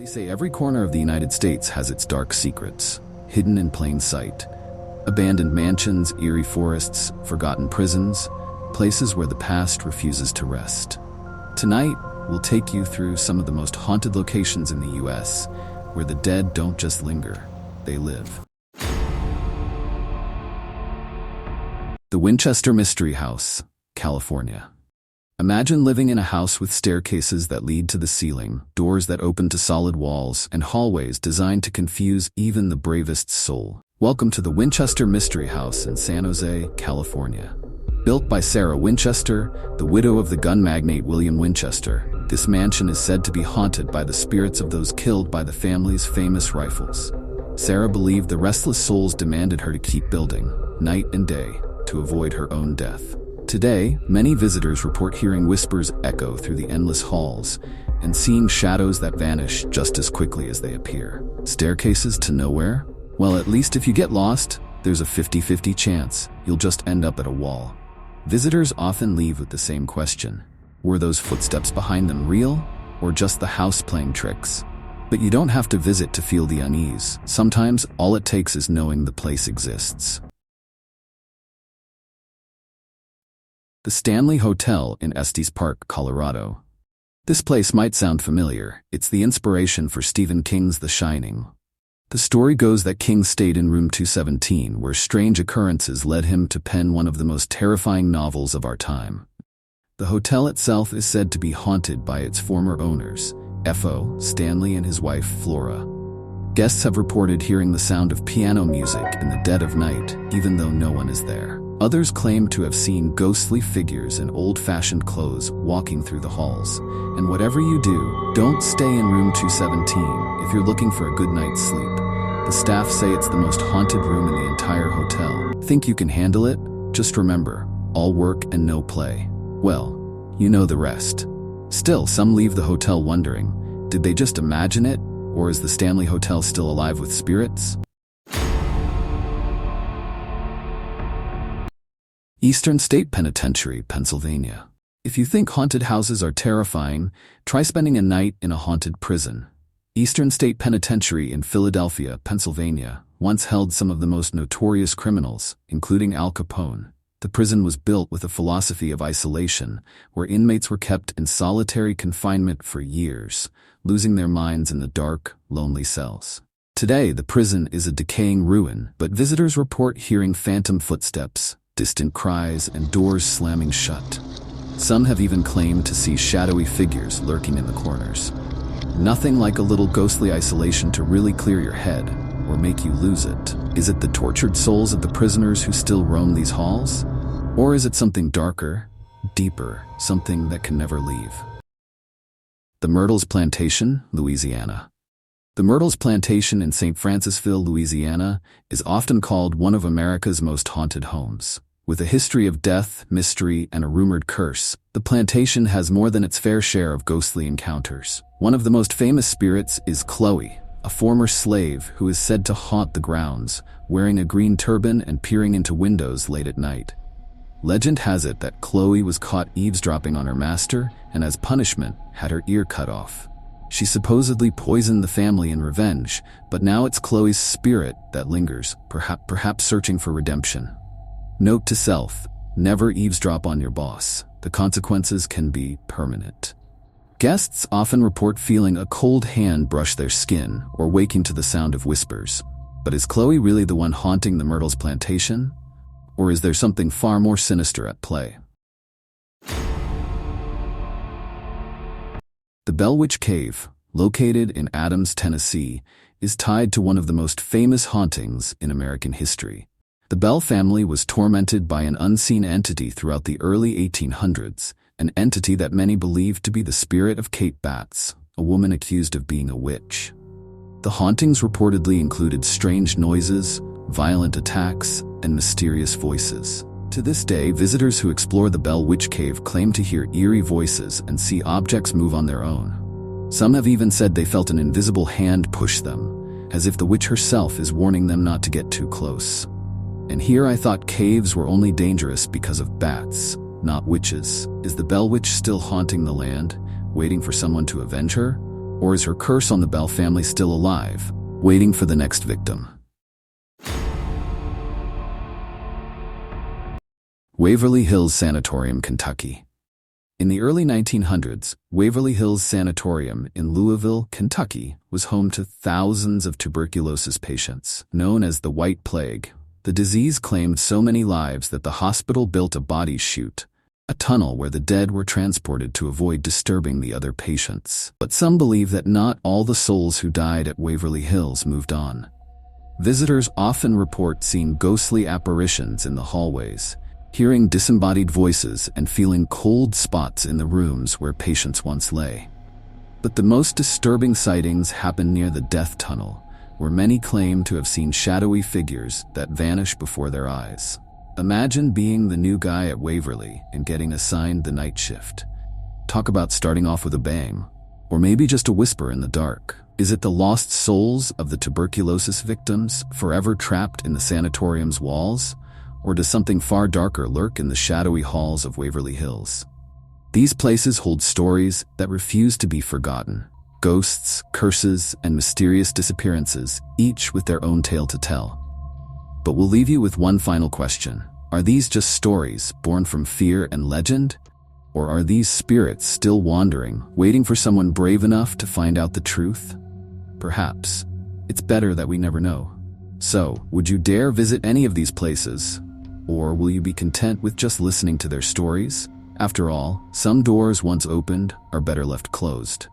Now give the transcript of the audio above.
They say every corner of the United States has its dark secrets, hidden in plain sight. Abandoned mansions, eerie forests, forgotten prisons, places where the past refuses to rest. Tonight, we'll take you through some of the most haunted locations in the U.S., where the dead don't just linger, they live. The Winchester Mystery House, California. Imagine living in a house with staircases that lead to the ceiling, doors that open to solid walls, and hallways designed to confuse even the bravest soul. Welcome to the Winchester Mystery House in San Jose, California. Built by Sarah Winchester, the widow of the gun magnate William Winchester, this mansion is said to be haunted by the spirits of those killed by the family's famous rifles. Sarah believed the restless souls demanded her to keep building, night and day, to avoid her own death. Today, many visitors report hearing whispers echo through the endless halls and seeing shadows that vanish just as quickly as they appear. Staircases to nowhere? Well, at least if you get lost, there's a 50-50 chance you'll just end up at a wall. Visitors often leave with the same question. Were those footsteps behind them real, or just the house playing tricks? But you don't have to visit to feel the unease. Sometimes all it takes is knowing the place exists. The Stanley Hotel in Estes Park, Colorado. This place might sound familiar. It's the inspiration for Stephen King's The Shining. The story goes that King stayed in room 217, where strange occurrences led him to pen one of the most terrifying novels of our time. The hotel itself is said to be haunted by its former owners, F.O. Stanley and his wife, Flora. Guests have reported hearing the sound of piano music in the dead of night, even though no one is there. Others claim to have seen ghostly figures in old-fashioned clothes walking through the halls. And whatever you do, don't stay in room 217 if you're looking for a good night's sleep. The staff say it's the most haunted room in the entire hotel. Think you can handle it? Just remember, all work and no play. Well, you know the rest. Still, some leave the hotel wondering, did they just imagine it? Or is the Stanley Hotel still alive with spirits? Eastern State Penitentiary, Pennsylvania. If you think haunted houses are terrifying, try spending a night in a haunted prison. Eastern State Penitentiary in Philadelphia, Pennsylvania, once held some of the most notorious criminals, including Al Capone. The prison was built with a philosophy of isolation, where inmates were kept in solitary confinement for years, losing their minds in the dark, lonely cells. Today, the prison is a decaying ruin, but visitors report hearing phantom footsteps, distant cries, and doors slamming shut. Some have even claimed to see shadowy figures lurking in the corners. Nothing like a little ghostly isolation to really clear your head or make you lose it. Is it the tortured souls of the prisoners who still roam these halls? Or is it something darker, deeper, something that can never leave? The Myrtles Plantation, Louisiana. The Myrtles Plantation in St. Francisville, Louisiana, is often called one of America's most haunted homes. With a history of death, mystery, and a rumored curse, the plantation has more than its fair share of ghostly encounters. One of the most famous spirits is Chloe, a former slave who is said to haunt the grounds, wearing a green turban and peering into windows late at night. Legend has it that Chloe was caught eavesdropping on her master and as punishment had her ear cut off. She supposedly poisoned the family in revenge, but now it's Chloe's spirit that lingers, perhaps searching for redemption. Note to self, never eavesdrop on your boss. The consequences can be permanent. Guests often report feeling a cold hand brush their skin or waking to the sound of whispers. But is Chloe really the one haunting the Myrtles Plantation? Or is there something far more sinister at play? The Bell Witch Cave, located in Adams, Tennessee, is tied to one of the most famous hauntings in American history. The Bell family was tormented by an unseen entity throughout the early 1800s, an entity that many believed to be the spirit of Kate Batts, a woman accused of being a witch. The hauntings reportedly included strange noises, violent attacks, and mysterious voices. To this day, visitors who explore the Bell Witch Cave claim to hear eerie voices and see objects move on their own. Some have even said they felt an invisible hand push them, as if the witch herself is warning them not to get too close. And here I thought caves were only dangerous because of bats, not witches. Is the Bell Witch still haunting the land, waiting for someone to avenge her? Or is her curse on the Bell family still alive, waiting for the next victim? Waverly Hills Sanatorium, Kentucky. In the early 1900s, Waverly Hills Sanatorium in Louisville, Kentucky, was home to thousands of tuberculosis patients. Known as the White Plague, the disease claimed so many lives that the hospital built a body chute, a tunnel where the dead were transported to avoid disturbing the other patients. But some believe that not all the souls who died at Waverly Hills moved on. Visitors often report seeing ghostly apparitions in the hallways, hearing disembodied voices and feeling cold spots in the rooms where patients once lay. But the most disturbing sightings happen near the death tunnel, where many claim to have seen shadowy figures that vanish before their eyes. Imagine being the new guy at Waverly and getting assigned the night shift. Talk about starting off with a bang, or maybe just a whisper in the dark. Is it the lost souls of the tuberculosis victims forever trapped in the sanatorium's walls? Or does something far darker lurk in the shadowy halls of Waverly Hills? These places hold stories that refuse to be forgotten. Ghosts, curses, and mysterious disappearances, each with their own tale to tell. But we'll leave you with one final question. Are these just stories born from fear and legend? Or are these spirits still wandering, waiting for someone brave enough to find out the truth? Perhaps. It's better that we never know. So, would you dare visit any of these places? Or will you be content with just listening to their stories? After all, some doors once opened are better left closed.